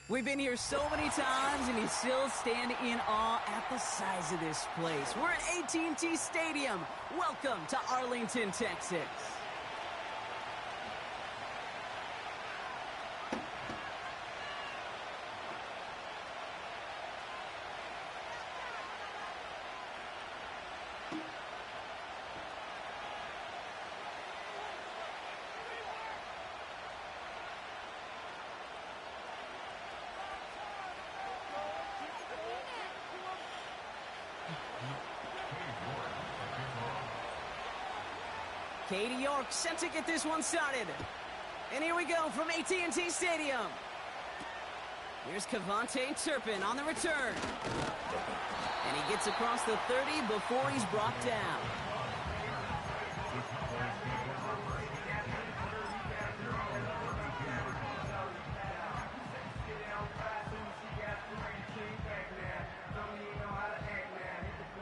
We've been here so many times, and you still stand in awe at the size of this place. We're at AT&T Stadium. Welcome to Arlington, Texas. Katie York set to get this one started. And here we go from AT&T Stadium. Here's Cavante Turpin on the return. And he gets across the 30 before he's brought down.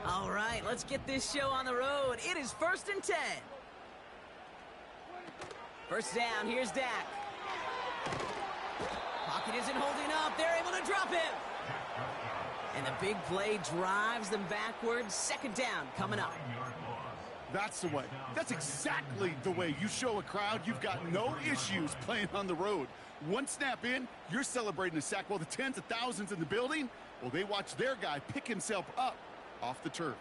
All right, let's get this show on the road. It is 1st and 10. First down, here's Dak. Pocket isn't holding up. They're able to drop him. And the big play drives them backwards. 2nd down coming up. That's the way. That's exactly the way you show a crowd you've got no issues playing on the road. One snap in, you're celebrating a sack. While the tens of thousands in the building, well, they watch their guy pick himself up off the turf.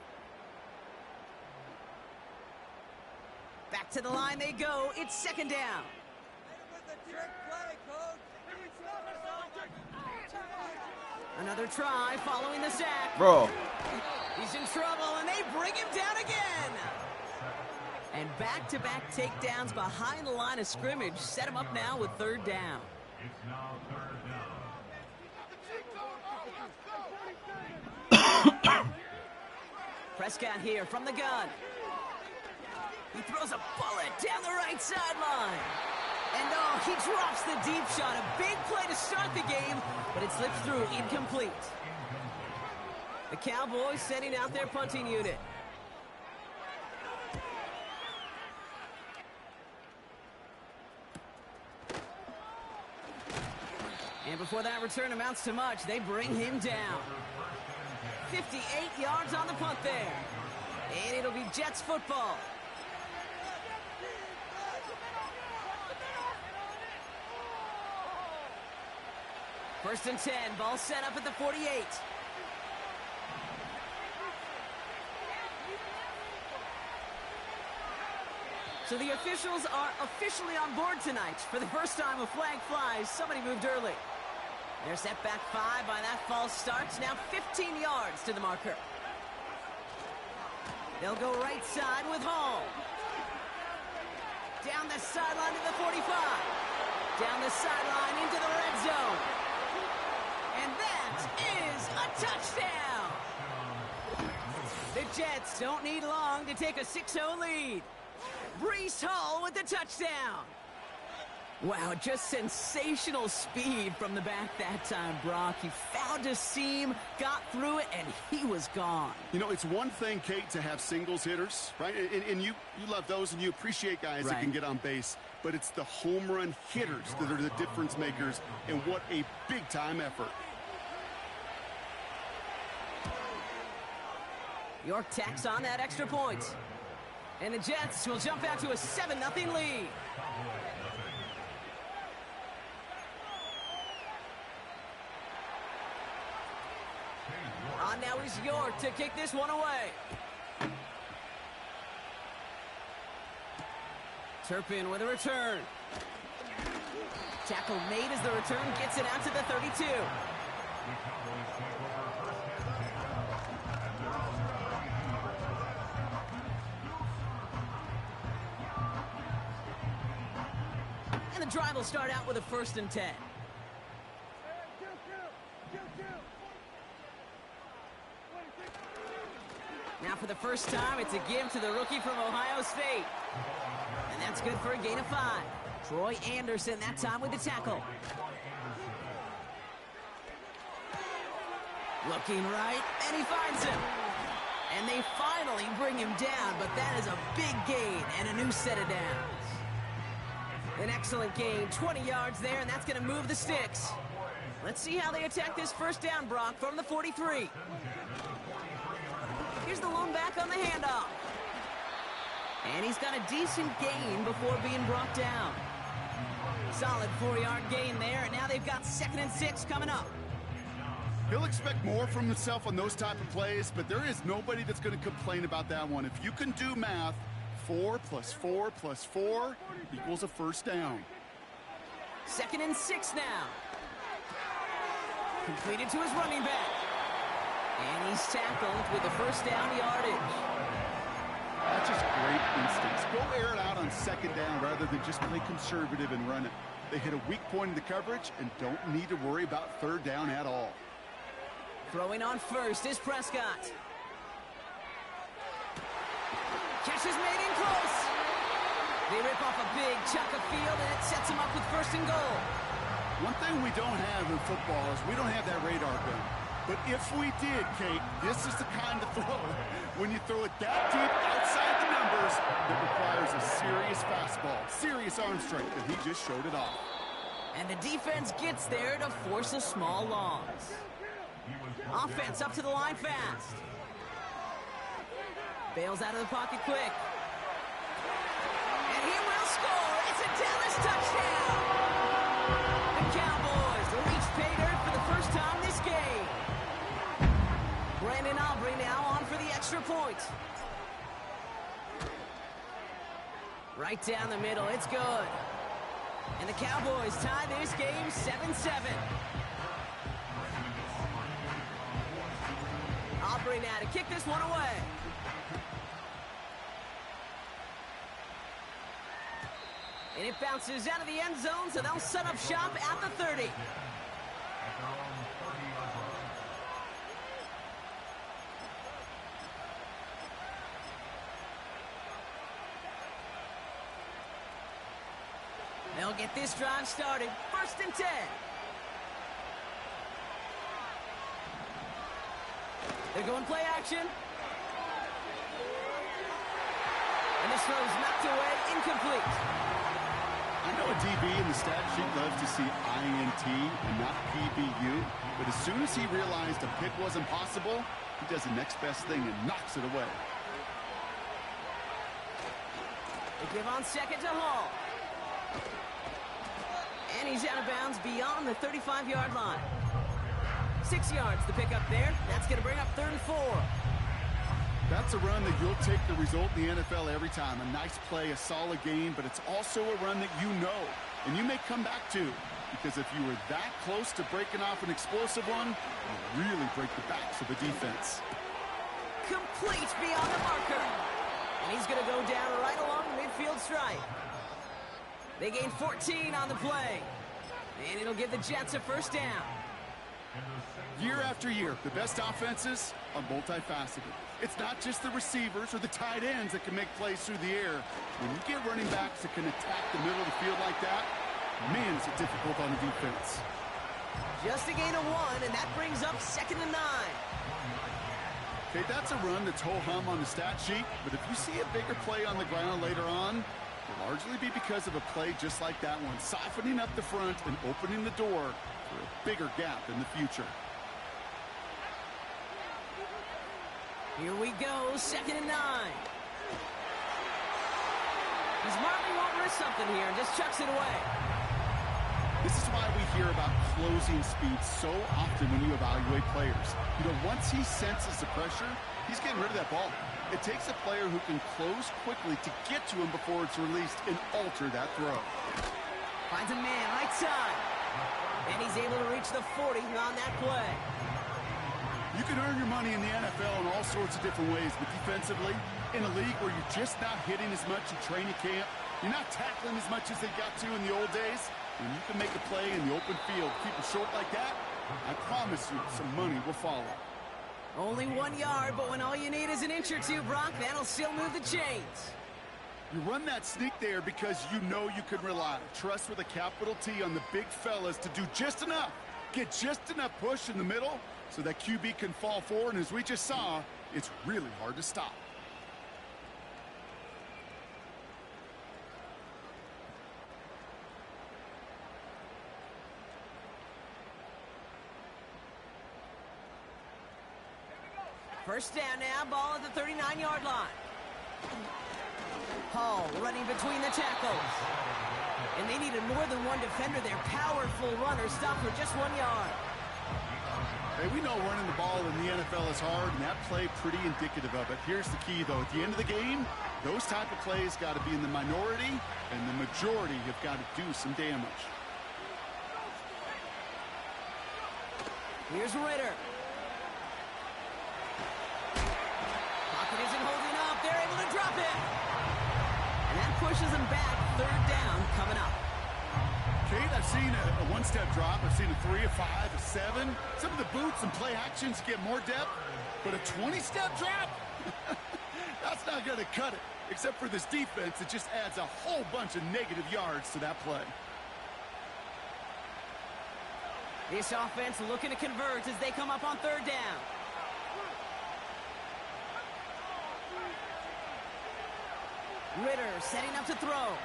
Back to the line they go. It's 2nd down. Another try following the sack. Bro. He's in trouble, and they bring him down again. And back-to-back takedowns behind the line of scrimmage set him up now with 3rd down. It's now 3rd down. Prescott here from the gun. He throws a bullet down the right sideline. And oh, he drops the deep shot. A big play to start the game, but it slips through incomplete. The Cowboys sending out their punting unit. And before that return amounts to much, they bring him down. 58 yards on the punt there. And it'll be Jets football. First and 10, ball set up at the 48. So the officials are officially on board tonight. For the first time a flag flies, somebody moved early. They're set back 5 by that false start. Now 15 yards to the marker. They'll go right side with Hall. Down the sideline to the 45. Down the sideline into the red zone. And that is a touchdown. The Jets don't need long to take a 6-0 lead. Breece Hall with the touchdown. Wow, just sensational speed from the back that time, Brock. He found a seam, got through it, and he was gone. You know, it's one thing, Kate, to have singles hitters, right? And you love those, and you appreciate guys that can get on base. But it's the home run hitters that are the difference makers, and what a big-time effort. York tacks on that extra point. And the Jets will jump out to a 7-0 lead. On now is York to kick this one away. Turpin with a return. Tackle made as the return gets it out to the 32. And the drive will start out with a 1st and 10. Now for the first time, it's a give to the rookie from Ohio State. And that's good for a gain of 5. Troy Anderson that time with the tackle. Looking right, and he finds him. And they finally bring him down, but that is a big gain and a new set of downs. An excellent gain, 20 yards there, and that's going to move the sticks. Let's see how they attack this first down, Brock, from the 43. Here's the lone back on the handoff. And he's got a decent gain before being brought down. Solid 4-yard gain there, and now they've got 2nd and 6 coming up. He'll expect more from himself on those type of plays, but there is nobody that's going to complain about that one. If you can do math, 4 plus 4 plus 4 equals a first down. 2nd and 6 now. Completed to his running back. And he's tackled with the first down yardage. That's just great instincts. Go air it out on 2nd down rather than just play conservative and run it. They hit a weak point in the coverage and don't need to worry about 3rd down at all. Throwing on first is Prescott. Catch is made in close. They rip off a big chunk of field, and it sets them up with 1st and goal. One thing we don't have in football is we don't have that radar gun. But if we did, Kate, this is the kind of throw, when you throw it that deep outside the numbers, that requires a serious fastball, serious arm strength, and he just showed it off. And the defense gets there to force a small loss. Offense up to the line fast. Bails out of the pocket quick. And he will score. It's a Dallas touchdown. The Cowboys reach pay dirt for the first time this game. Brandon Aubrey now on for the extra point. Right down the middle. It's good. And the Cowboys tie this game 7-7. Aubrey now to kick this one away. And it bounces out of the end zone, so they'll set up shop at the 30. They'll get this drive started. 1st and 10. They're going play action. And this throw's knocked away, incomplete. I know a DB in the stat sheet loves to see INT and not PBU, but as soon as he realized a pick wasn't possible, he does the next best thing and knocks it away. They give on 2nd to Hall. And he's out of bounds beyond the 35-yard line. 6 yards to pick up there. That's going to bring up 3rd and 4. That's a run that you'll take the result in the NFL every time. A nice play, a solid game, but it's also a run that you know, and you may come back to, because if you were that close to breaking off an explosive one, you really break the backs of the defense. Complete beyond the marker. And he's going to go down right along the midfield stripe. They gain 14 on the play. And it'll give the Jets a first down. Year after year, the best offenses are multifaceted. It's not just the receivers or the tight ends that can make plays through the air. When you get running backs that can attack the middle of the field like that, man, is it difficult on the defense. Just a gain of 1, and that brings up 2nd and 9. Okay, that's a run that's ho-hum on the stat sheet, but if you see a bigger play on the ground later on, it'll largely be because of a play just like that one, softening up the front and opening the door for a bigger gap in the future. Here we go, 2nd and 9. He smartly won't risk something here and just chucks it away. This is why we hear about closing speed so often when you evaluate players. You know, once he senses the pressure, he's getting rid of that ball. It takes a player who can close quickly to get to him before it's released and alter that throw. Finds a man right side. And he's able to reach the 40 on that play. You can earn your money in the NFL in all sorts of different ways, but defensively, in a league where you're just not hitting as much in training camp, you're not tackling as much as they got to in the old days, and you can make a play in the open field, keep it short like that, I promise you some money will follow. Only 1 yard, but when all you need is an inch or two, Brock, that'll still move the chains. You run that sneak there because you know you can rely. Trust with a capital T on the big fellas to do just enough. Get just enough push in the middle so that QB can fall forward, and as we just saw, it's really hard to stop. First down now, ball at the 39-yard line. Hall running between the tackles. And they needed more than one defender. Their powerful runner stopped for just 1 yard. Hey, we know running the ball in the NFL is hard, and that play pretty indicative of it. Here's the key, though. At the end of the game, those type of plays got to be in the minority, and the majority have got to do some damage. Here's Ritter. Pocket isn't holding up. They're able to drop it. And that pushes them back. Third down coming up. Kate, I've seen a one-step drop. I've seen a 3, a 5, a 7. Some of the boots and play actions get more depth, but a 20-step drop? That's not going to cut it. Except for this defense, it just adds a whole bunch of negative yards to that play. This offense looking to convert as they come up on third down. Ritter setting up to throw.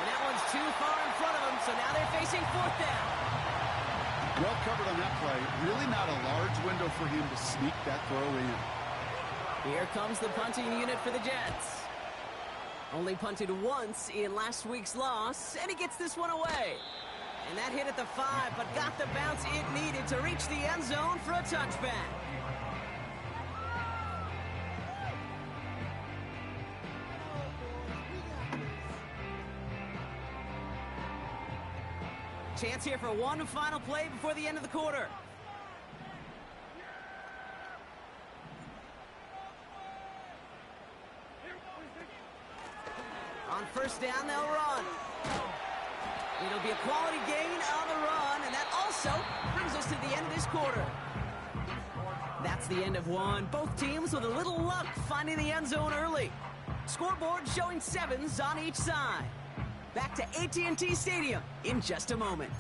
And that one's too far in front of them, so now they're facing fourth down. Well covered on that play. Really not a large window for him to sneak that throw in. Here comes the punting unit for the Jets. Only punted once in last week's loss, and he gets this one away. And that hit at the 5, but got the bounce it needed to reach the end zone for a touchback. Chance here for one final play before the end of the quarter. On first down, they'll run. It'll be a quality gain on the run, and that also brings us to the end of this quarter. That's the end of one. Both teams with a little luck finding the end zone early. Scoreboard showing 7s on each side. Back to AT&T Stadium in just a moment.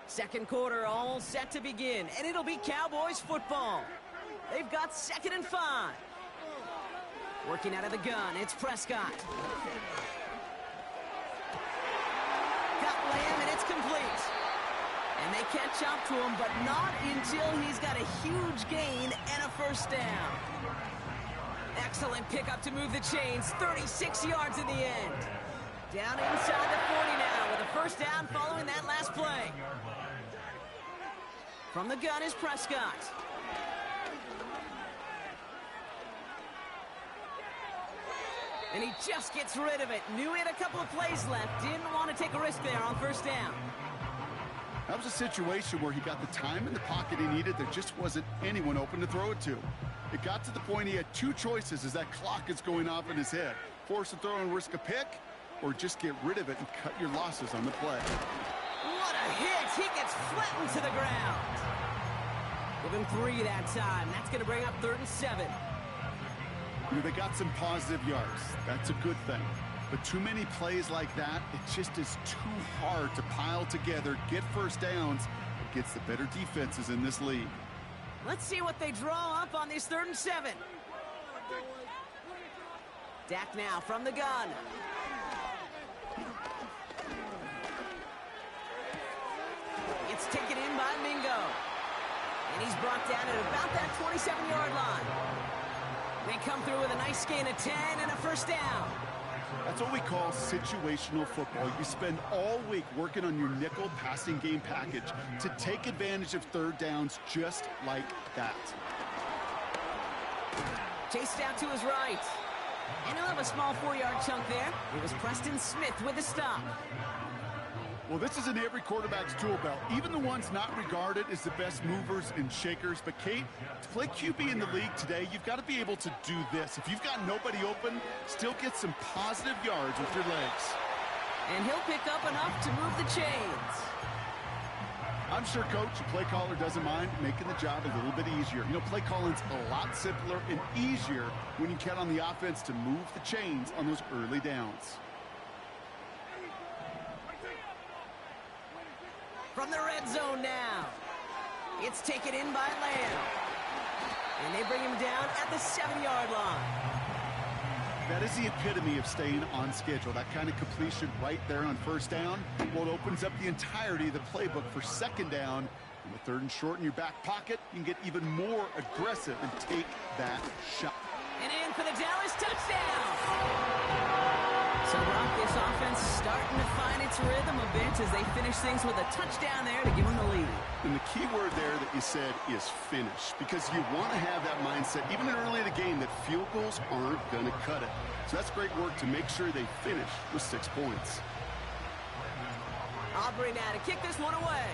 Second quarter all set to begin, and it'll be Cowboys football. They've got 2nd and 5. Working out of the gun, it's Prescott. Got Lamb, and it's complete. And they catch up to him, but not until he's got a huge gain and a first down. Excellent pickup to move the chains, 36 yards in the end. Down inside the 40 now with a first down following that last play. From the gun is Prescott. And he just gets rid of it. Knew he had a couple of plays left. Didn't want to take a risk there on first down. That was a situation where he got the time in the pocket he needed. There just wasn't anyone open to throw it to. It got to the point he had two choices as that clock is going off in his head. Force a throw and risk a pick, or just get rid of it and cut your losses on the play. What a hit! He gets flattened to the ground. Give him 3 that time. That's going to bring up 3rd and 7. You know, they got some positive yards. That's a good thing. But too many plays like that, it just is too hard to pile together, get first downs against the better defenses in this league. Let's see what they draw up on this 3rd and 7. Dak now from the gun. It's taken in by Mingo. And he's brought down at about that 27-yard line. They come through with a nice gain of 10 and a first down. That's what we call situational football. You spend all week working on your nickel passing game package to take advantage of third downs just like that. Chased out to his right. And he'll have a small 4-yard chunk there. It was Preston Smith with the stop. Well, this is in every quarterback's tool belt, even the ones not regarded as the best movers and shakers. But, Kate, to play QB in the league today, you've got to be able to do this. If you've got nobody open, still get some positive yards with your legs. And he'll pick up enough to move the chains. I'm sure coach, the play caller doesn't mind making the job a little bit easier. You know, play calling's a lot simpler and easier when you count on the offense to move the chains on those early downs. From the red zone now. It's taken in by Lamb. And they bring him down at the 7-yard line. That is the epitome of staying on schedule. That kind of completion right there on first down. Well, it opens up the entirety of the playbook for second down. And with third and short in your back pocket, you can get even more aggressive and take that shot. And in for the Dallas touchdown. So, Brock, this offense starting to find its rhythm a bit as they finish things with a touchdown there to give them the lead. And the key word there that you said is finish, because you want to have that mindset, even early in the game, that field goals aren't going to cut it. So that's great work to make sure they finish with 6 points. Aubrey now to kick this one away.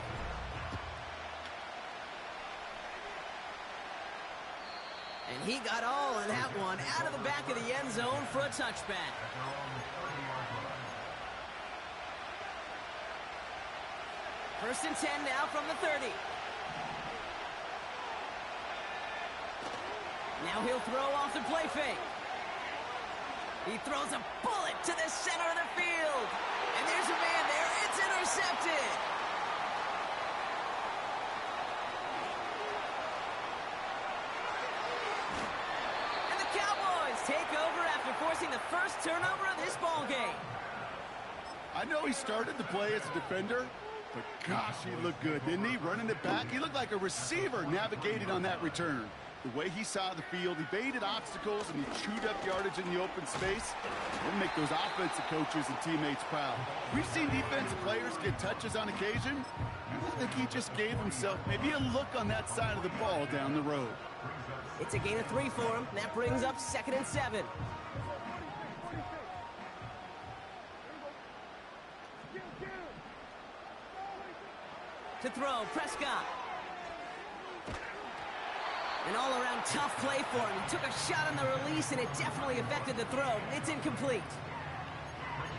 And he got all of that one out of the back of the end zone for a touchback. First and 10 now from the 30. Now he'll throw off the play fake. He throws a bullet to the center of the field. And there's a man there. It's intercepted. And the Cowboys take over after forcing the first turnover of this ball game. I know he started the play as a defender, but gosh, he looked good, didn't he? Running it back, he looked like a receiver navigating on that return. The way he saw the field, he baited obstacles, and he chewed up yardage in the open space. It'll make those offensive coaches and teammates proud. We've seen defensive players get touches on occasion. I think he just gave himself maybe a look on that side of the ball down the road. It's a gain of 3 for him. That brings up 2nd and 7. To throw, Prescott. An all-around tough play for him. He took a shot on the release, and it definitely affected the throw. It's incomplete.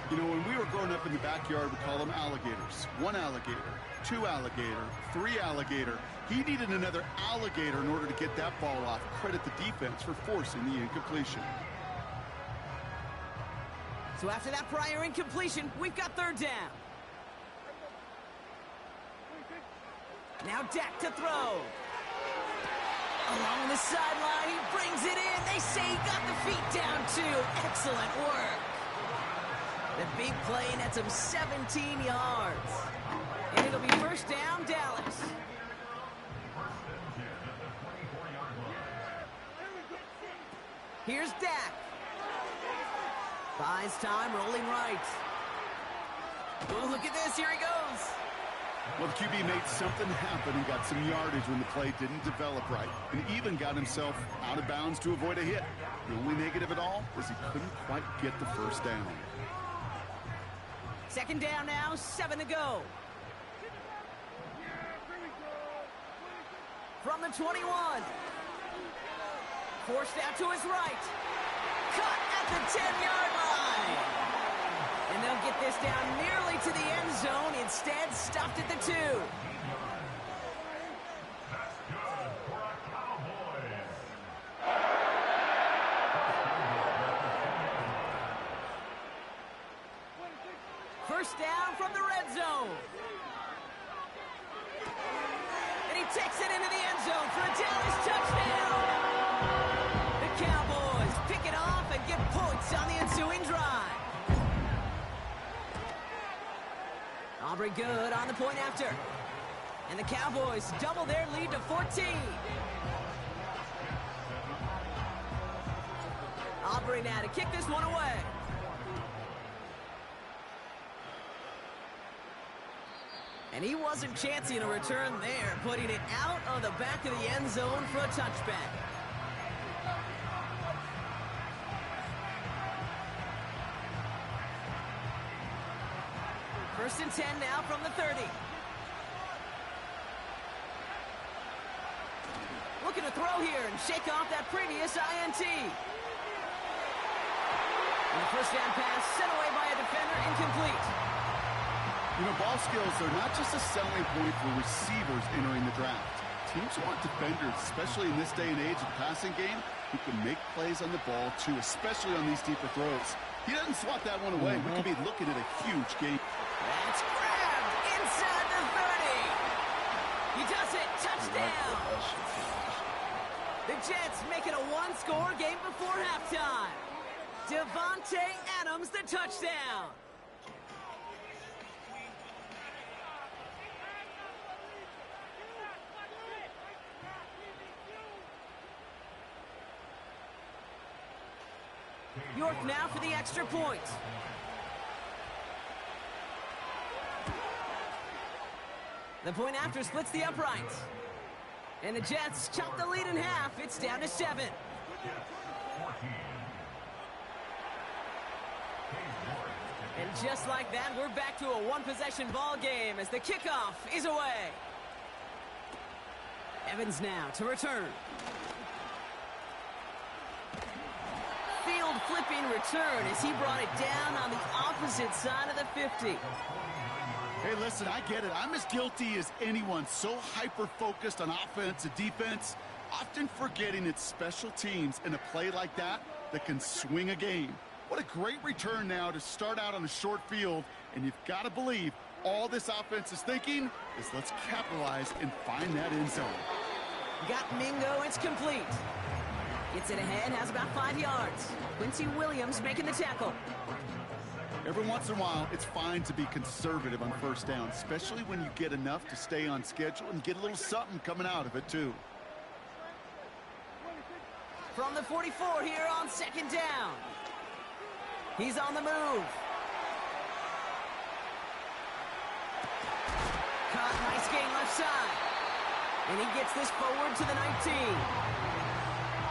You know, when we were growing up in the backyard, we call them alligators. 1 alligator, 2 alligator, 3 alligator. He needed another alligator in order to get that ball off. Credit the defense for forcing the incompletion. So after that prior incompletion, we've got 3rd down. Now Dak to throw. Along the sideline, he brings it in. They say he got the feet down too. Excellent work. The big play nets him 17 yards. And it'll be first down, Dallas. Here's Dak. Buys time, rolling right. Oh, look at this. Here he goes. Well, the QB made something happen and got some yardage when the play didn't develop right. And even got himself out of bounds to avoid a hit. The only negative at all is he couldn't quite get the first down. 2nd down now, 7 to go. From the 21. Forced out to his right. Cut at the 10-yard line. And they'll get this down nearly to the end zone. Instead, stopped at the 2. First down from the red zone. And he takes it into the end zone for a Dallas touchdown. The Cowboys pick it off and get points on the ensuing drive. Aubrey good on the point after. And the Cowboys double their lead to 14. Aubrey now to kick this one away. And he wasn't chancing a return there, putting it out of the back of the end zone for a touchback. First and 10 now from the 30. Looking to throw here and shake off that previous INT. And the first down pass sent away by a defender, incomplete. You know, ball skills are not just a selling point for receivers entering the draft. Teams want defenders, especially in this day and age of the passing game, who can make plays on the ball, too, especially on these deeper throws. He doesn't swat that one away. We could be looking at a huge game. That's grabbed inside the 30. He does it. Touchdown. The Jets make it a one-score game before halftime. Devontae Adams, the touchdown. York now for the extra point. The point after splits the uprights. And the Jets chop the lead in half. It's down to 7. And just like that, we're back to a one-possession ball game as the kickoff is away. Evans now to return. Field flipping return as he brought it down on the opposite side of the 50. Hey, listen, I get it. I'm as guilty as anyone. So hyper-focused on offense and defense, often forgetting it's special teams in a play like that that can swing a game. What a great return now to start out on a short field, and you've got to believe all this offense is thinking is let's capitalize and find that end zone. Got Mingo, it's complete. Gets it ahead, has about 5 yards. Quincy Williams making the tackle. Every once in a while, it's fine to be conservative on first down, especially when you get enough to stay on schedule and get a little something coming out of it, too. From the 44 here on second down. He's on the move. Caught, nice gain left side. And he gets this forward to the 19.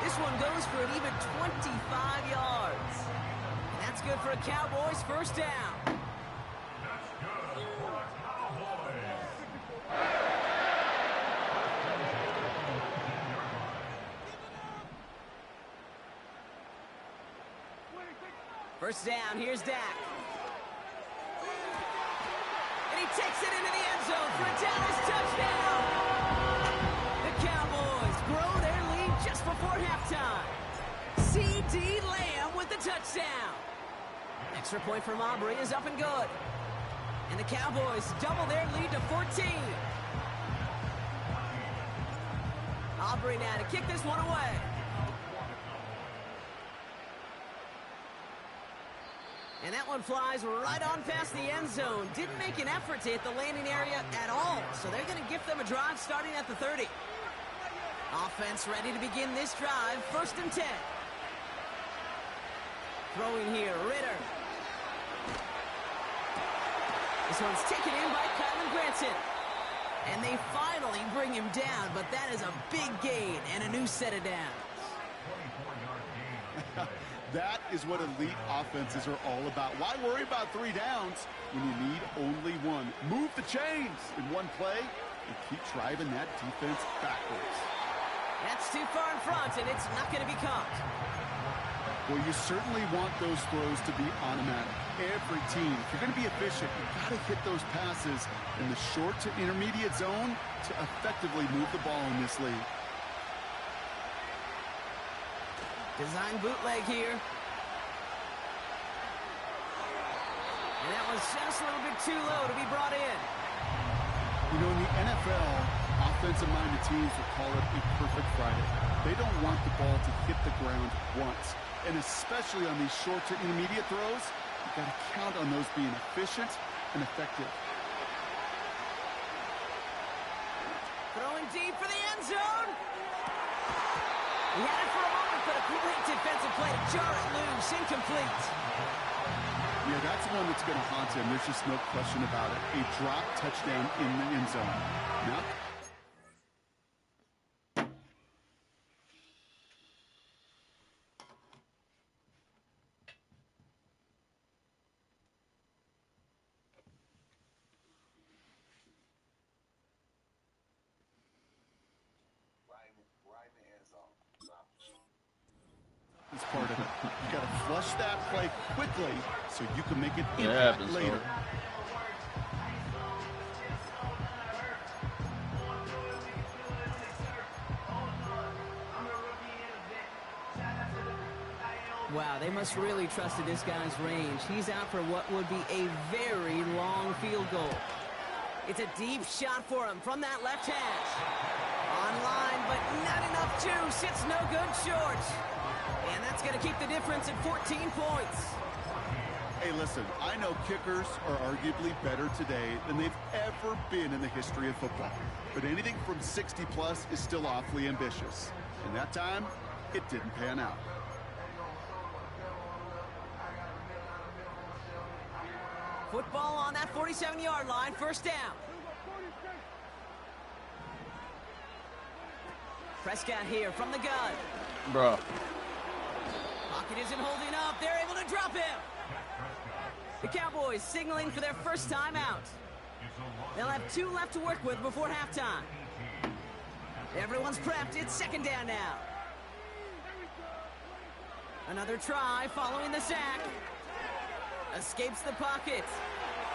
This one goes for an even 25 yards. And that's good for a Cowboys first down. First down, here's Dak. And he takes it into the end zone for a Dallas touchdown. The Cowboys grow their lead just before halftime. C.D. Lamb with the touchdown. Extra point from Aubrey is up and good. And the Cowboys double their lead to 14. Aubrey now to kick this one away. And that one flies right on past the end zone. Didn't make an effort to hit the landing area at all. So they're going to gift them a drive starting at the 30. Offense ready to begin this drive. 1st and 10. Throwing here, Ritter. This one's taken in by Kylan Granson. And they finally bring him down, but that is a big gain and a new set of downs. That is what elite offenses are all about. Why worry about 3 downs when you need only 1? Move the chains in one play and keep driving that defense backwards. That's too far in front, and it's not going to be caught. Well, you certainly want those throws to be automatic. Every team, if you're going to be efficient, you've got to hit those passes in the short to intermediate zone to effectively move the ball in this league. Design bootleg here. And that was just a little bit too low to be brought in. You know, in the NFL, offensive-minded teams will call it a perfect Friday. They don't want the ball to hit the ground once. And especially on these short to intermediate throws, you've got to count on those being efficient and effective. Throwing deep for the end zone. He had it for a moment, but a great defensive play to jar it loose. Incomplete. Yeah, that's one that's going to haunt him. There's just no question about it. A drop touchdown in the end zone. Now, is part of it. You got to flush that play quickly so you can make an impact later. Wow, they must really trusted this guy's range. He's out for what would be a very long field goal. It's a deep shot for him from that left hash. Online, but not enough juice. It's no good short. And that's going to keep the difference at 14 points. Hey, listen, I know kickers are arguably better today than they've ever been in the history of football. But anything from 60-plus is still awfully ambitious. And that time, it didn't pan out. Football on that 47-yard line, first down. Prescott here from the gun. Bro. Pocket isn't holding up. They're able to drop him. The Cowboys signaling for their first time out. They'll have 2 left to work with before halftime. Everyone's prepped. It's second down now. Another try following the sack. Escapes the pocket.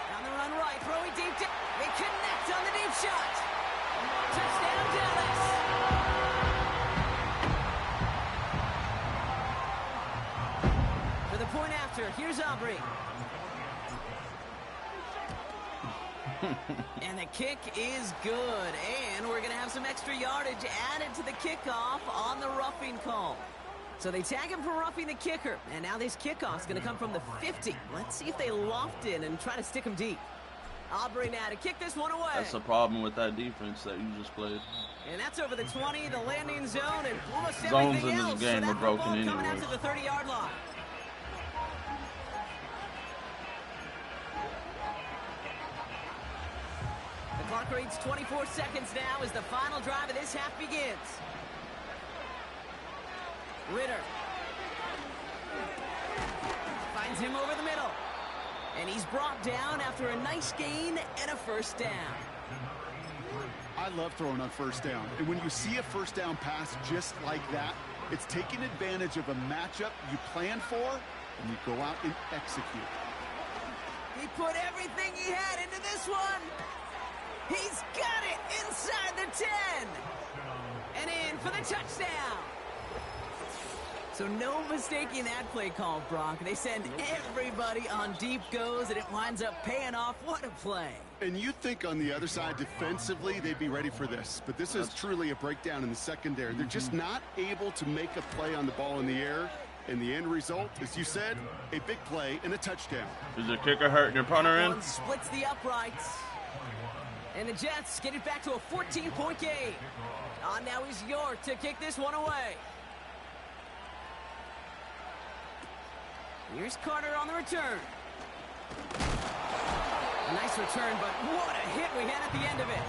Down the run right. Throwing deep. They connect on the deep shot. Touchdown, Dallas. For the point after, here's Aubrey. And the kick is good. And we're going to have some extra yardage added to the kickoff on the roughing call. So they tag him for roughing the kicker. And now this kickoff's going to come from the 50. Let's see if they loft in and try to stick him deep. Aubrey now to kick this one away. That's the problem with that defense that you just played. And that's over the 20, the landing zone, and almost Zones everything in this else. game so are that broken football anyway. coming out to the 30-yard line. The clock reads 24 seconds now as the final drive of this half begins. Ritter finds him over the middle. And he's brought down after a nice gain and a first down. I love throwing on first down. And when you see a first down pass just like that, it's taking advantage of a matchup you plan for, and you go out and execute. He put everything he had into this one. He's got it inside the 10. And in for the touchdown. So no mistaking that play call, Brock. They send everybody on deep goes, and it winds up paying off. What a play. And you think on the other side, defensively, they'd be ready for this. But this is truly a breakdown in the secondary. They're just not able to make a play on the ball in the air. And the end result, as you said, a big play and a touchdown. Is the kicker hurting your punter in? One splits the uprights. And the Jets get it back to a 14-point game. On now is York to kick this one away. Here's Carter on the return. A nice return, but what a hit we had at the end of it.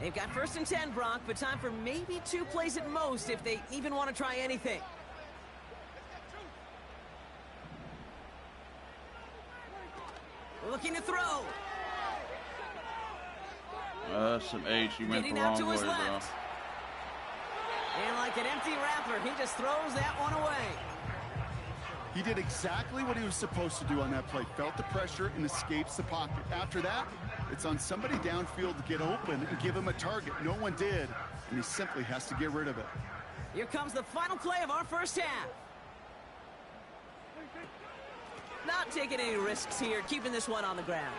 They've got first and 10, Brock, but time for maybe 2 plays at most if they even want to try anything. Looking to throw. Some H. You went the Getting out wrong to way, his bro. left. And like an empty wrapper, he just throws that one away. He did exactly what he was supposed to do on that play. Felt the pressure and escapes the pocket. After that, it's on somebody downfield to get open and give him a target. No one did, and he simply has to get rid of it. Here comes the final play of our first half. Not taking any risks here, keeping this one on the ground.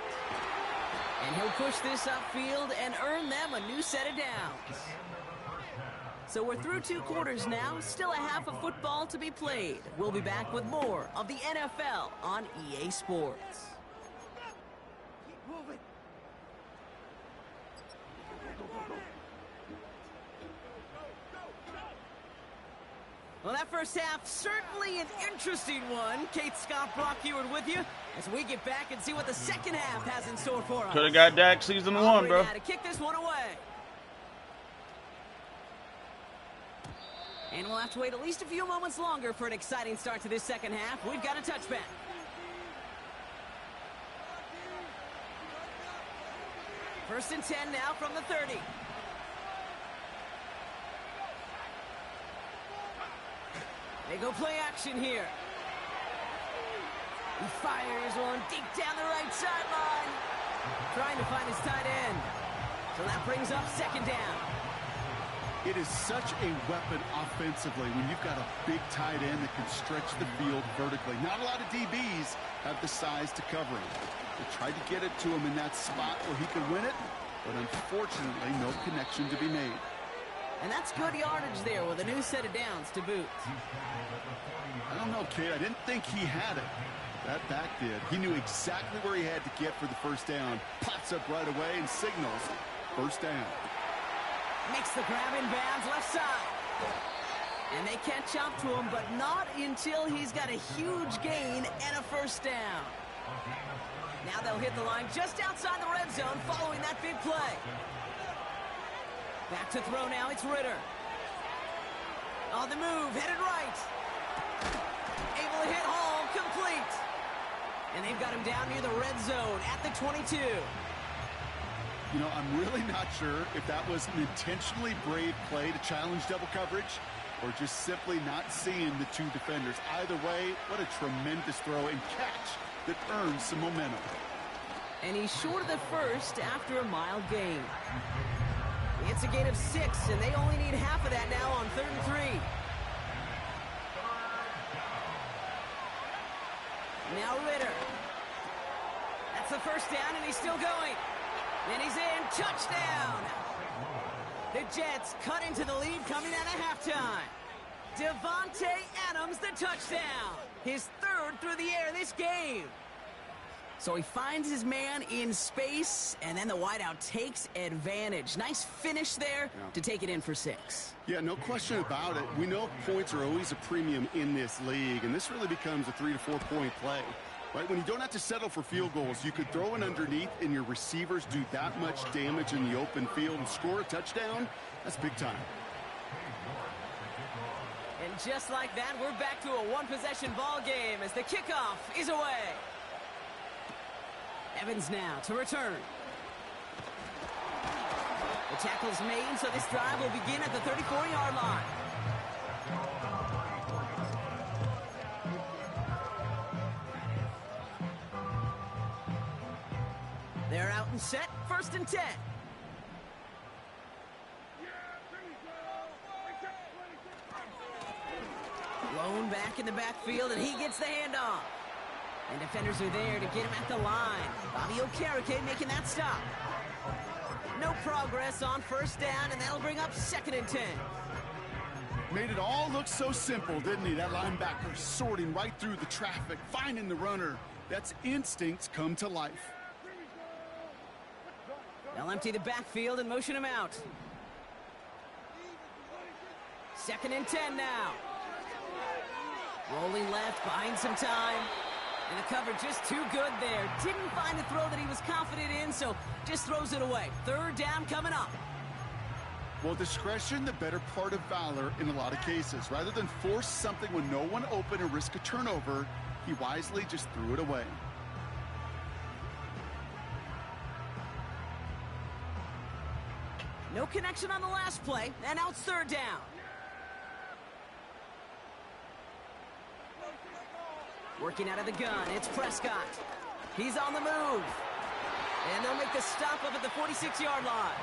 And he'll push this upfield and earn them a new set of downs. So we're through 2 quarters now, still a half of football to be played. We'll be back with more of the NFL on EA Sports. Keep moving. Well, that first half, certainly an interesting one. Kate Scott, Brock Heward with you as we get back and see what the second half has in store for us. Could have got Dak season 1, bro. To kick this one away. And we'll have to wait at least a few moments longer for an exciting start to this second half. We've got a touchback. First and 10 now from the 30. They go play action here. He fires one deep down the right sideline. Trying to find his tight end. So that brings up second down. It is such a weapon offensively when you've got a big tight end that can stretch the field vertically. Not a lot of DBs have the size to cover him. They tried to get it to him in that spot where he could win it, but unfortunately, no connection to be made. And that's good yardage there with a new set of downs to boot. I don't know, kid. I didn't think he had it. That back did. He knew exactly where he had to get for the first down. Pops up right away and signals first down. Makes the grab in bounds left side. And they catch up to him, but not until he's got a huge gain and a first down. Now they'll hit the line just outside the red zone following that big play. Back to throw now, it's Ritter. On the move, headed right. Able to hit home, complete. And they've got him down near the red zone at the 22. You know, I'm really not sure if that was an intentionally brave play to challenge double coverage or just simply not seeing the two defenders. Either way, what a tremendous throw and catch that earns some momentum. And he's short of the first after a mild gain. It's a gain of 6, and they only need half of that now on 3rd and 3. Now Ritter. That's the first down, and he's still going. And he's in. Touchdown! The Jets cut into the lead coming out of halftime. Devontae Adams, the touchdown. His 3rd through the air this game. So he finds his man in space, and then the wideout takes advantage. Nice finish there to take it in for 6. Yeah, no question about it. We know points are always a premium in this league, and this really becomes a 3 to 4 point play. Right, when you don't have to settle for field goals, you could throw it underneath and your receivers do that much damage in the open field and score a touchdown. That's big time. And just like that, we're back to a one-possession ball game as the kickoff is away. Evans now to return. The tackle's made, so this drive will begin at the 34-yard line. They're out and set, 1st and 10. Blown back in the backfield, and he gets the handoff. And defenders are there to get him at the line. Bobby Okereke making that stop. No progress on 1st down, and that'll bring up 2nd and 10. Made it all look so simple, didn't he? That linebacker sorting right through the traffic, finding the runner. That's instincts come to life. They'll empty the backfield and motion him out. 2nd and 10 now. Rolling left, buying some time. And the cover just too good there. Didn't find a throw that he was confident in, so just throws it away. 3rd down coming up. Well, discretion, the better part of valor in a lot of cases. Rather than force something when no one open and risk a turnover, he wisely just threw it away. No connection on the last play, and now it's 3rd down. Working out of the gun, it's Prescott. He's on the move. And they'll make the stop up at the 46-yard line.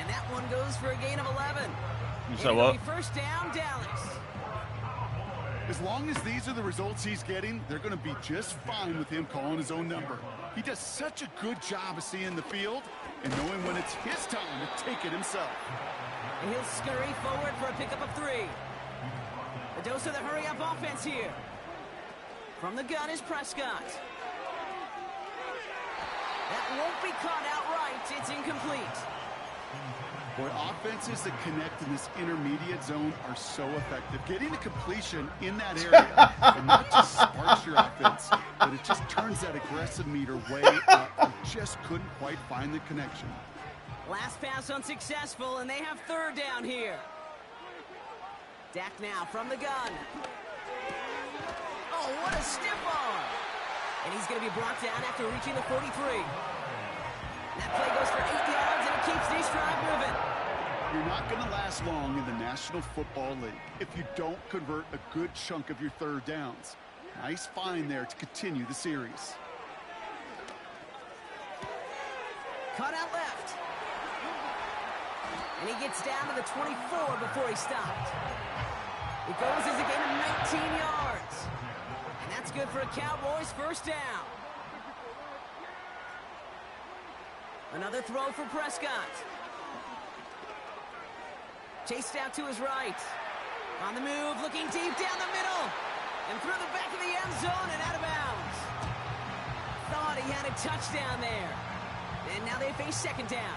And that one goes for a gain of 11. So what? 1st down, Dallas. As long as these are the results he's getting, they're going to be just fine with him calling his own number. He does such a good job of seeing the field and knowing when it's his time to take it himself. And he'll scurry forward for a pickup of 3. A dose of the hurry-up offense here. From the gun is Prescott. That won't be caught outright. It's incomplete. Boy, offenses that connect in this intermediate zone are so effective. Getting a completion in that area and not just sparks your offense, but it just turns that aggressive meter way up. You just couldn't quite find the connection. Last pass unsuccessful, and they have 3rd down here. Dak now from the gun. Oh, what a stiff arm. And he's going to be brought down after reaching the 43. That play goes for 8 yards, and it keeps this drive moving. You're not going to last long in the National Football League if you don't convert a good chunk of your 3rd downs. Nice find there to continue the series. Cut out left. And he gets down to the 24 before he stopped. It goes as a gain of 19 yards. And that's good for a Cowboys first down. Another throw for Prescott. Chased out to his right. On the move, looking deep down the middle. And through the back of the end zone and out of bounds. Thought he had a touchdown there. And now they face second down.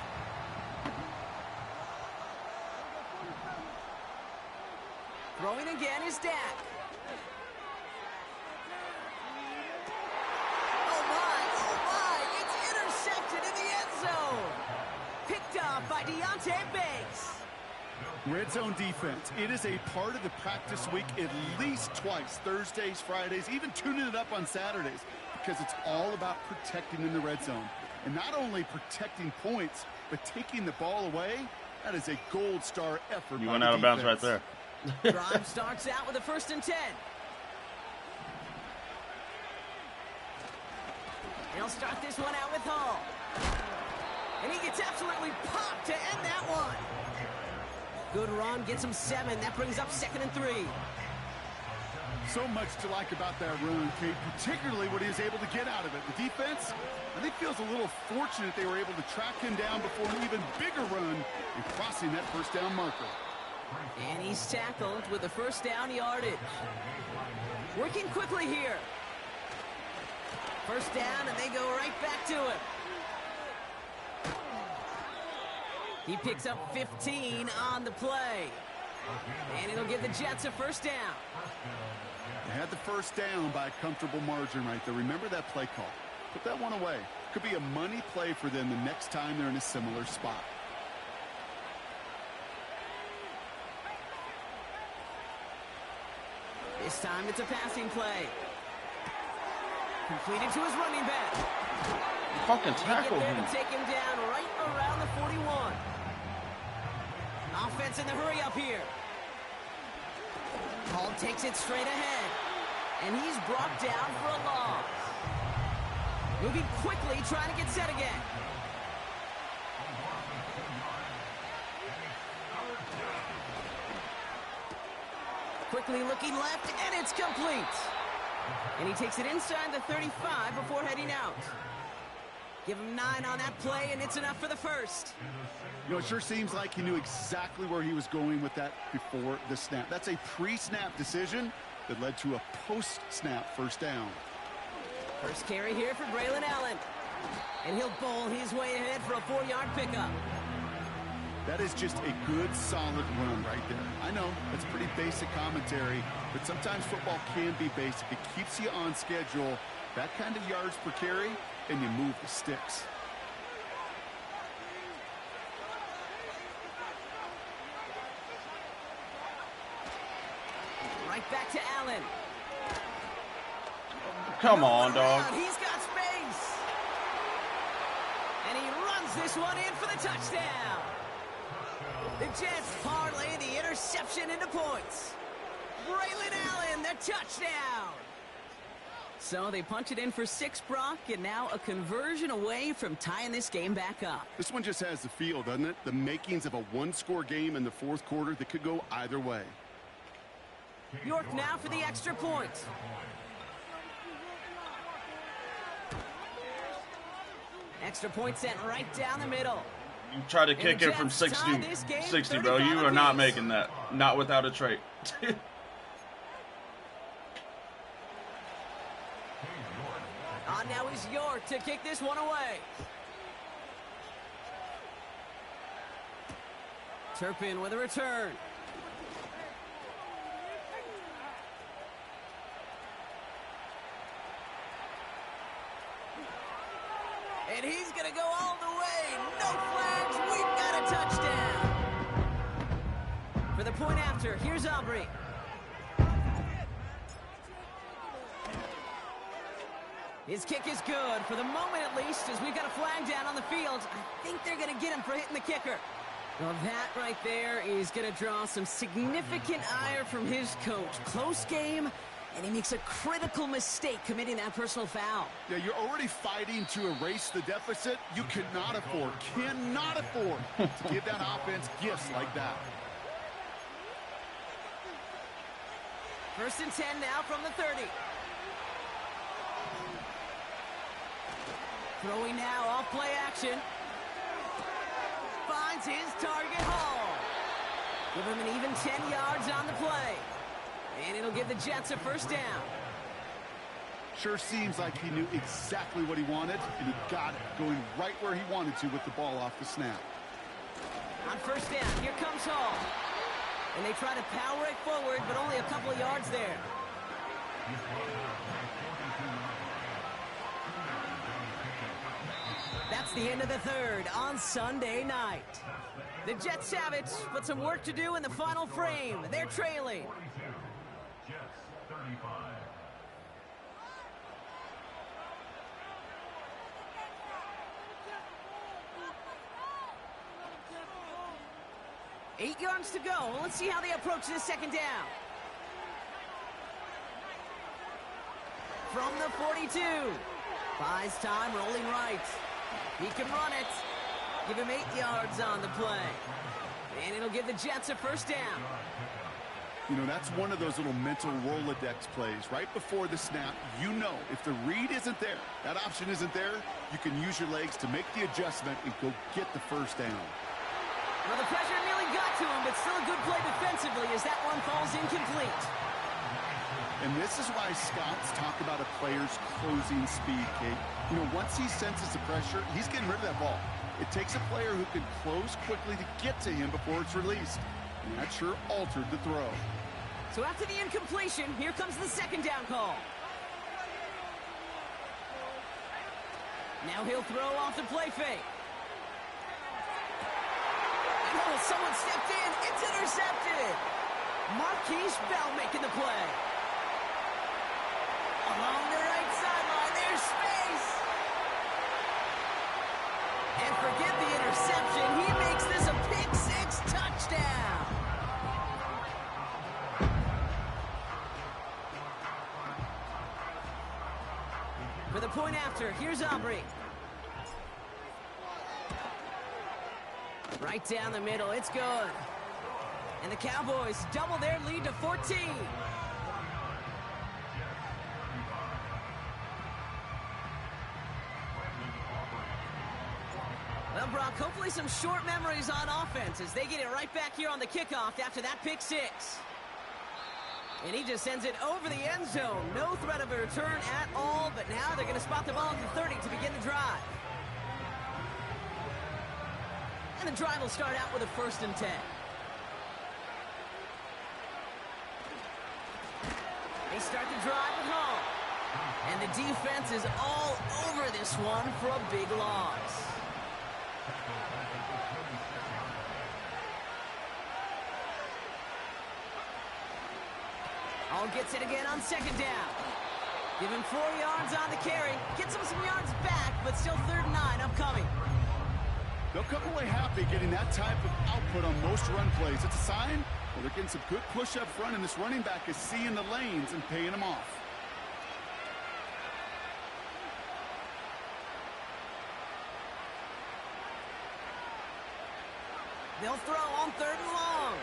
Throwing again is Dak. Oh my, it's intercepted in the end zone. Picked up by Deontay Banks. Red zone defense. It is a part of the practice week at least twice. Thursdays, Fridays, even tuning it up on Saturdays. Because it's all about protecting in the red zone. And not only protecting points, but taking the ball away. That is a gold star effort. You went out of bounds right there. Drive starts out with a 1st and 10. He'll start this one out with Hall. And he gets absolutely popped to end that one. Good run, gets him 7. That brings up 2nd and 3. So much to like about that run, Kate, particularly what he was able to get out of it. The defense, I think, feels a little fortunate they were able to track him down before an even bigger run and crossing that first down marker. And he's tackled with a first down yardage. Working quickly here. First down, and they go right back to it. He picks up 15 on the play. And it'll give the Jets a first down. They had the first down by a comfortable margin right there. Remember that play call. Put that one away. Could be a money play for them the next time they're in a similar spot. This time it's a passing play. Completed to his running back. Fucking tackle him. To take him down right around the 41. Offense in the hurry up here. Hall takes it straight ahead. And he's brought down for a loss. Moving quickly, trying to get set again. Quickly looking left, and it's complete. And he takes it inside the 35 before heading out. Give him 9 on that play, and it's enough for the first. You know, it sure seems like he knew exactly where he was going with that before the snap. That's a pre-snap decision that led to a post-snap first down. First carry here for Braylon Allen. And he'll bowl his way ahead for a 4-yard pickup. That is just a good, solid run right there. I know, that's pretty basic commentary, but sometimes football can be basic. It keeps you on schedule, that kind of yards per carry, and you move the sticks. Right back to Allen. Come on, dog. He's got space. And he runs this one in for the touchdown. The Jets parlay the interception into points. Braylon Allen, the touchdown. So they punch it in for 6, Brock, and now a conversion away from tying this game back up. This one just has the feel, doesn't it? The makings of a one-score game in the fourth quarter that could go either way. York now for the extra point. Extra point sent right down the middle. You try to kick it from 60, bro. You are not making that. Not without a trait. On now is York to kick this one away. Turpin with a return. And he's going to go all the way. No flags. We've got a touchdown. For the point after, here's Aubrey. His kick is good, for the moment at least, as we've got a flag down on the field. I think they're going to get him for hitting the kicker. Well, that right there is going to draw some significant ire from his coach. Close game, And he makes a critical mistake committing that personal foul. Yeah, you're already fighting to erase the deficit. You cannot afford to give that offense gifts like that. 1st and 10 now from the 30. Throwing now off play action. Finds his target Hall. Give him an even 10 yards on the play. And it'll give the Jets a 1st down. Sure seems like he knew exactly what he wanted, and he got it, going right where he wanted to with the ball off the snap. On 1st down, here comes Hall. And they try to power it forward, but only a couple of yards there. That's the end of the 3rd on Sunday night. The Jets have it, but some work to do in the final frame. They're trailing. Jets 35. Eight yards to go. Let's see how they approach this 2nd down. From the 42. Buys time, rolling right. He can run it. Give him 8 yards on the play. And it'll give the Jets a 1st down. You know, that's one of those little mental Rolodex plays. Right before the snap, you know if the read isn't there, that option isn't there, you can use your legs to make the adjustment and go get the 1st down. Well, the pressure nearly got to him, but still a good play defensively as that one falls incomplete. And this is why scouts talk about a player's closing speed, Kate. You know, once he senses the pressure, he's getting rid of that ball. It takes a player who can close quickly to get to him before it's released. And that sure altered the throw. So after the incompletion, here comes the 2nd down call. Now he'll throw off the play fake. Oh, someone stepped in. It's intercepted. Marquise Bell making the play. Along the right sideline, there's space. And forget the interception. He makes this a pick-6 touchdown. For the point after, here's Aubrey. Right down the middle, it's good. And the Cowboys double their lead to 14. Well, Brock, hopefully some short memories on offense as they get it right back here on the kickoff after that pick-6. And he just sends it over the end zone. No threat of a return at all, but now they're going to spot the ball at the 30 to begin the drive. And the drive will start out with a 1st and 10. They start the drive with Hall. And the defense is all over this one for a big loss. Hall gets it again on 2nd down. Give him 4 yards on the carry. Gets him some yards back, but still 3rd and 9 upcoming. They'll come away happy getting that type of output on most run plays. It's a sign, well, they're getting some good push up front, and this running back is seeing the lanes and paying them off. They'll throw on 3rd and long.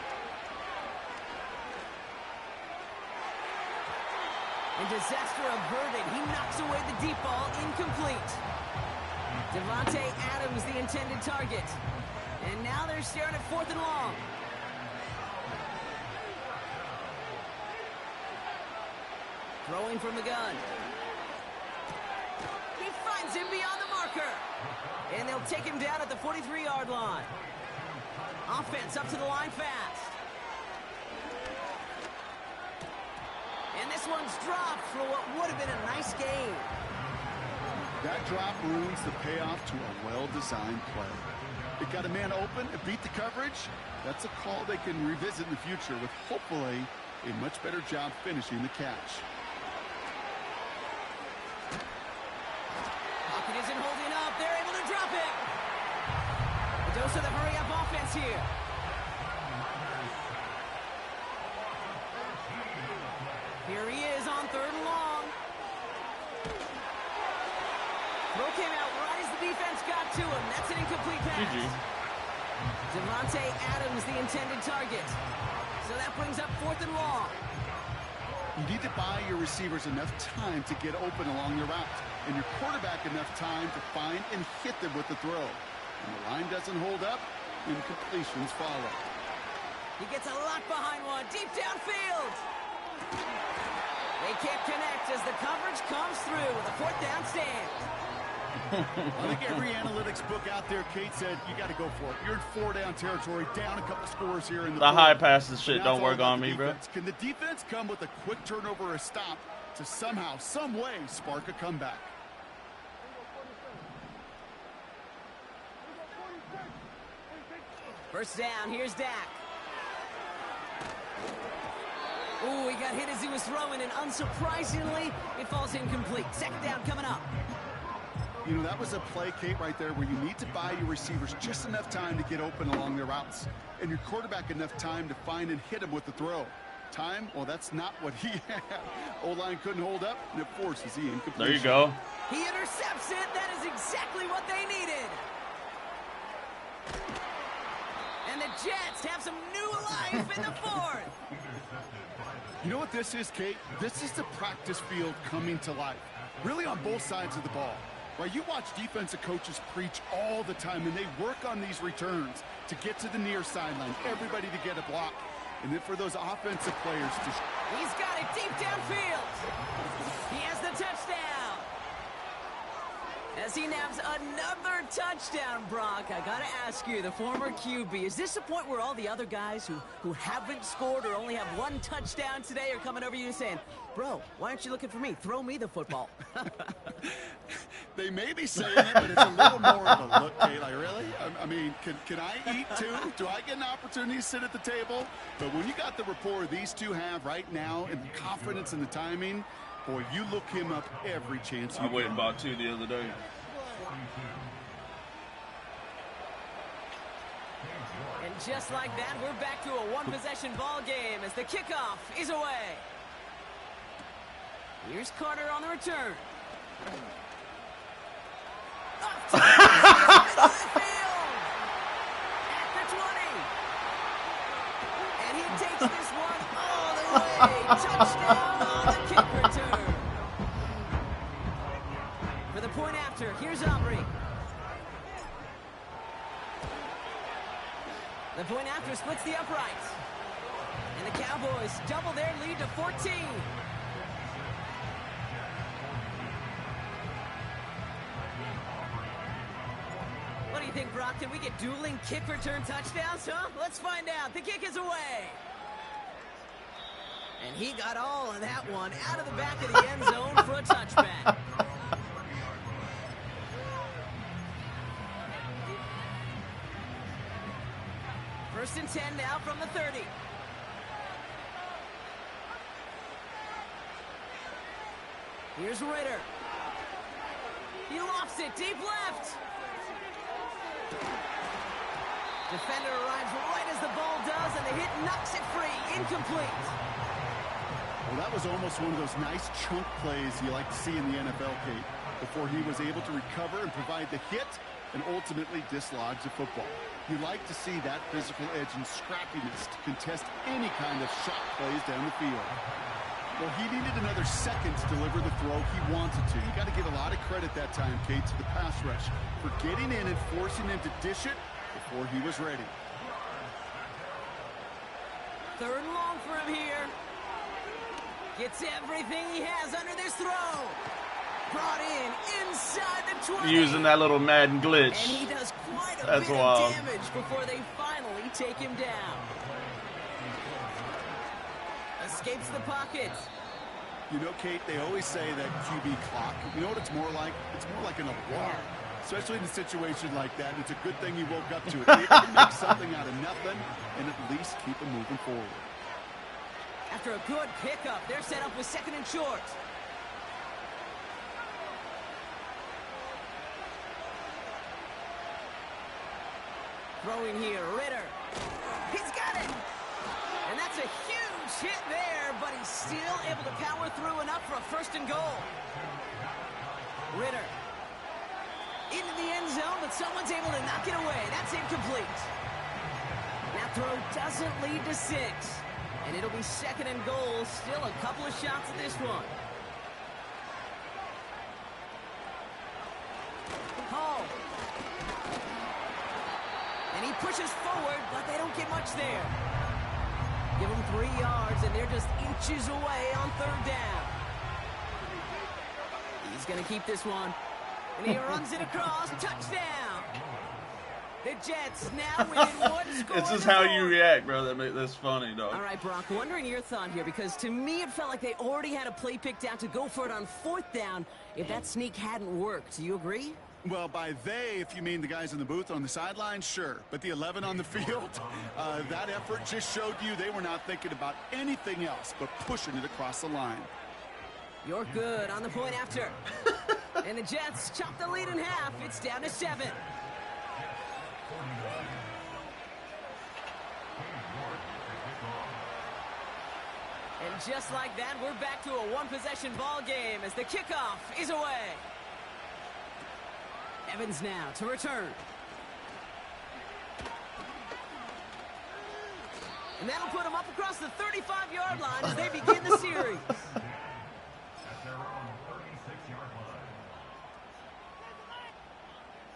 And disaster averted. He knocks away the deep ball, incomplete. Devontae Adams, the intended target. And now they're staring at 4th and long. Throwing from the gun. He finds him beyond the marker. And they'll take him down at the 43-yard line. Offense up to the line fast. And this one's dropped for what would have been a nice game. That drop ruins the payoff to a well-designed play. It got a man open, it beat the coverage. That's a call they can revisit in the future with hopefully a much better job finishing the catch. Pocket isn't holding up. They're able to drop it. A dose of the hurry-up offense here. Here he is on on 3rd and long. Throw came out right as the defense got to him. That's an incomplete pass. GG. Devontae Adams, the intended target. So that brings up 4th and long. You need to buy your receivers enough time to get open along the route, and your quarterback enough time to find and hit them with the throw. When the line doesn't hold up, incompletions follow. He gets a lot behind one, deep downfield. They can't connect as the coverage comes through with a 4th down stand. I think every analytics book out there, Kate, said you got to go for it. You're in 4-down territory, down a couple scores here in the The high passes shit don't work on me, bro. Can the defense come with a quick turnover or a stop to somehow, some way, spark a comeback? First down, here's Dak. Ooh, he got hit as he was throwing, and unsurprisingly, it falls incomplete. 2nd down coming up. You know, that was a play, Kate, right there, where you need to buy your receivers just enough time to get open along their routes, and your quarterback enough time to find and hit him with the throw. Time? Well, that's not what he had. O-line couldn't hold up, and it forces the incompletion. There you go. He intercepts it. That is exactly what they needed. And the Jets have some new life in the 4th. You know what this is, Kate? This is the practice field coming to life, really on both sides of the ball. Right, you watch defensive coaches preach all the time, and they work on these returns to get to the near sideline, everybody to get a block. And then for those offensive players to... He's got it deep downfield. He has the touchdown. As he naps another touchdown, Brock, I got to ask you, the former QB, is this the point where all the other guys who haven't scored or only have 1 touchdown today are coming over you and saying, bro, why aren't you looking for me? Throw me the football. They may be saying it, but it's a little more of a look, Kate. Like, really? I mean, can I eat too? Do I get an opportunity to sit at the table? But when you got the rapport these two have right now and the confidence and the timing, boy, you look him up every chance you I went and bought 2 the other day. And just like that, we're back to a 1-possession ball game as the kickoff is away. Here's Carter on the return. Off to the field at the 20. And he takes this one all the way. Touchdown on the kick return. For the point after, here's Aubrey. The point after splits the uprights. And the Cowboys double their lead to 14. What do you think, Brock? Can we get dueling kick return touchdowns, huh? Let's find out. The kick is away. And he got all of that one out of the back of the end zone for a touchback. First and 10 now from the 30. Here's Ritter. He lofts it deep left. Defender arrives right as the ball does, and the hit knocks it free. Incomplete. Well, that was almost one of those nice chunk plays you like to see in the NFL, Kate, before he was able to recover and provide the hit and ultimately dislodge the football. You like to see that physical edge and scrappiness to contest any kind of shot plays down the field. Well, he needed another second to deliver the throw he wanted to. You got to give a lot of credit that time, Kate, to the pass rush for getting in and forcing him to dish it before he was ready. 3rd and long for him here. Gets everything he has under this throw. Brought in inside the 20. Using that little Madden glitch. And he does quite a That's bit wild. of damage before they finally take him down. Escapes the pocket. You know, Kate, they always say that QB clock, you know what it's more like? It's more like an alarm. Especially in a situation like that. It's a good thing he woke up to it. Able to make something out of nothing and at least keep him moving forward. After a good pickup, they're set up with 2nd and short. Throwing here, Ritter. He's got it! And that's a huge hit there, but he's still able to power through enough for a 1st and goal. Ritter. Into the end zone, but someone's able to knock it away. That's incomplete. That throw doesn't lead to 6. And it'll be 2nd and goal. Still a couple of shots at this one. Hall. And he pushes forward, but they don't get much there. Give them 3 yards, and they're just inches away on 3rd down. He's going to keep this one. And he runs it across. Touchdown. The Jets now within 1 score. This is how you react, bro. That's funny, dog. All right, Brock, wondering your thought here, because to me it felt like they already had a play picked out to go for it on 4th down if that sneak hadn't worked. Do you agree? Well, by they, if you mean the guys in the booth on the sideline, sure. But the 11 on the field, that effort just showed you they were not thinking about anything else but pushing it across the line. You're good on the point after. And the Jets chop the lead in half. It's down to 7. And just like that, we're back to a 1-possession ball game as the kickoff is away. Evans now to return. And that'll put him up across the 35-yard line as they begin the series.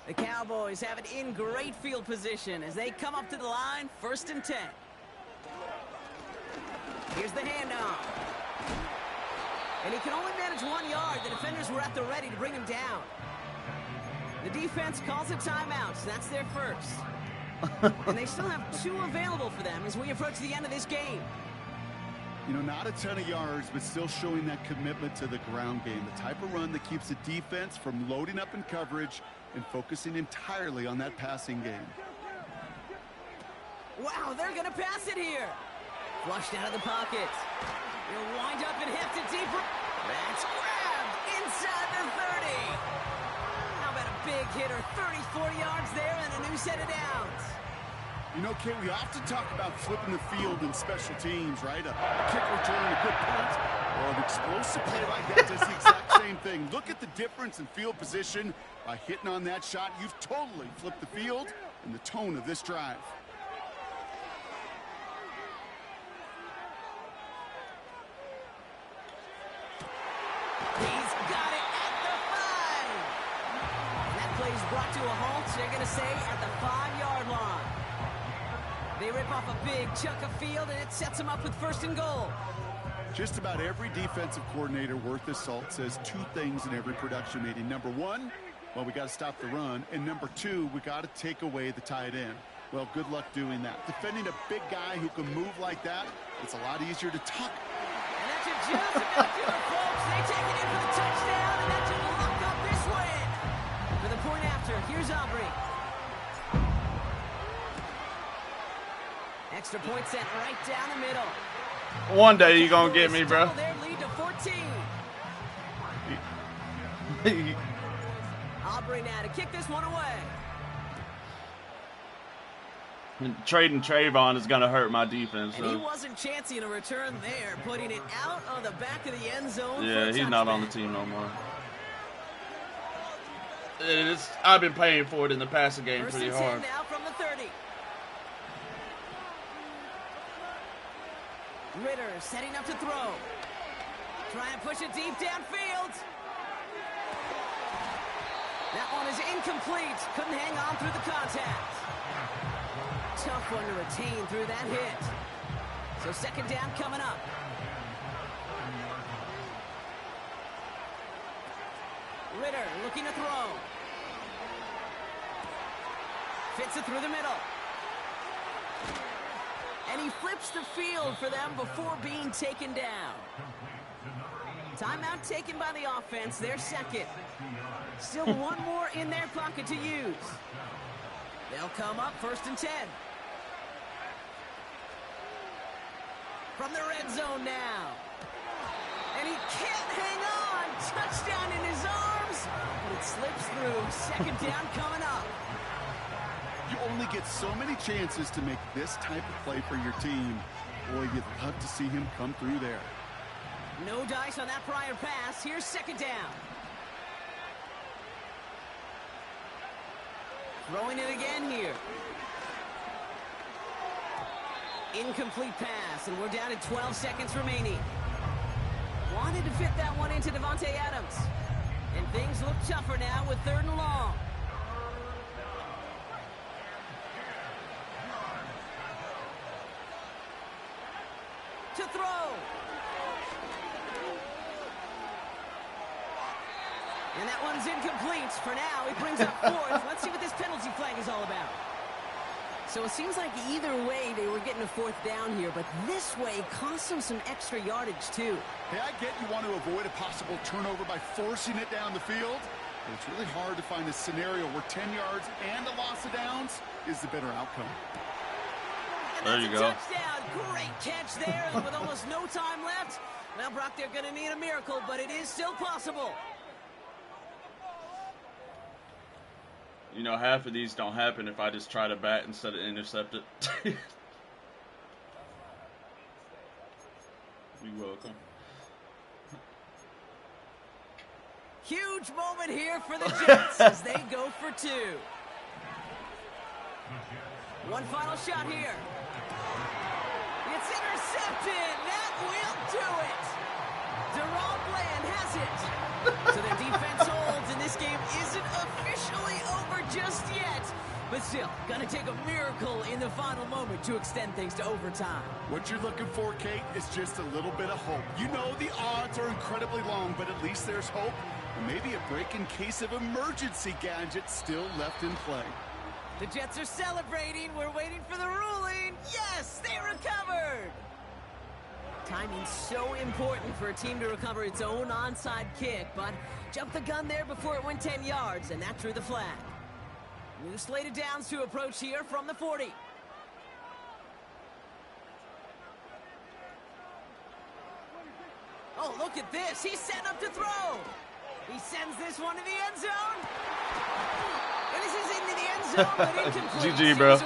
The Cowboys have it in great field position as they come up to the line, 1st and 10. Here's the handoff. And he can only manage 1 yard. The defenders were at the ready to bring him down. The defense calls a timeout. That's their first. And they still have 2 available for them as we approach the end of this game. You know, not a ton of yards, but still showing that commitment to the ground game. The type of run that keeps the defense from loading up in coverage and focusing entirely on that passing game. Wow, they're going to pass it here. Flushed out of the pocket. He'll wind up and hefted deeper. That's grabbed inside the 30. How about a big hitter? 30, 40 yards there and a new set of downs. You know, Kate, we often talk about flipping the field in special teams, right? A kick return, a good punt, or an explosive play like that does the exact same thing. Look at the difference in field position. By hitting on that shot, you've totally flipped the field and the tone of this drive. He's got it at the 5. And that play's brought to a halt, they're going to say, at the 5-yard line. They rip off a big chunk of field, and it sets them up with 1st and goal. Just about every defensive coordinator worth his salt says 2 things in every production meeting. Number 1, well, we got to stop the run. And number 2, we got to take away the tight end. Well, good luck doing that. Defending a big guy who can move like that, it's a lot easier to tuck. And that should just about do it, folks. They take it in for the touchdown, and that should lock up this win. For the point after, here's Aubrey. Extra point set right down the middle. One day you're going to get me, bro. Their lead to 14. Aubrey now to kick this one away. Trading Trayvon is going to hurt my defense. And he wasn't chancing a return there, putting it out of the back of the end zone. Yeah, he's not on the team no more. I've been paying for it in the passing game pretty hard. Now from the 30. Ritter setting up to throw. Trying to push it deep downfield. That one is incomplete. Couldn't hang on through the contact. Tough one to retain through that hit. So 2nd down coming up. Ritter looking to throw. Fits it through the middle. And he flips the field for them before being taken down. Timeout taken by the offense, their 2nd. Still 1 more in their pocket to use. They'll come up 1st and 10. From the red zone now. And he can't hang on. Touchdown in his arms. But it slips through. 2nd down coming up. You only get so many chances to make this type of play for your team. Boy, you'd love to see him come through there. No dice on that prior pass. Here's second down. Throwing it again here. Incomplete pass, and we're down to 12 seconds remaining. Wanted to fit that one into Devontae Adams. And things look tougher now with 3rd and long. To throw. And that one's incomplete. For now, he brings up 4th. Let's see what this penalty flag is all about. So it seems like either way they were getting a 4th down here, but this way cost them some extra yardage too. Hey, I get you want to avoid a possible turnover by forcing it down the field, but it's really hard to find a scenario where 10 yards and a loss of downs is the better outcome. And there you go. Touchdown. Great catch there, and with almost no time left. Well, Brock, they're going to need a miracle, but it is still possible. You know, half of these don't happen if I just try to bat instead of intercept it. You're welcome. Huge moment here for the Jets as they go for 2. One final shot here. It's intercepted. That will do it. Deron Bland has it. So the defense holds, and this game isn't officially over just yet. But still, gonna take a miracle in the final moment to extend things to overtime. What you're looking for, Kate, is just a little bit of hope. You know the odds are incredibly long, but at least there's hope. And maybe a break in case of emergency gadget still left in play. The Jets are celebrating. We're waiting for the ruling. Yes, they recovered. Timing's so important for a team to recover its own onside kick, but jumped the gun there before it went 10 yards, and that drew the flag. New slated downs to approach here from the 40. Oh, look at this. He's set up to throw. He sends this one to the end zone. And this is into the end zone, but incomplete. GG, bro.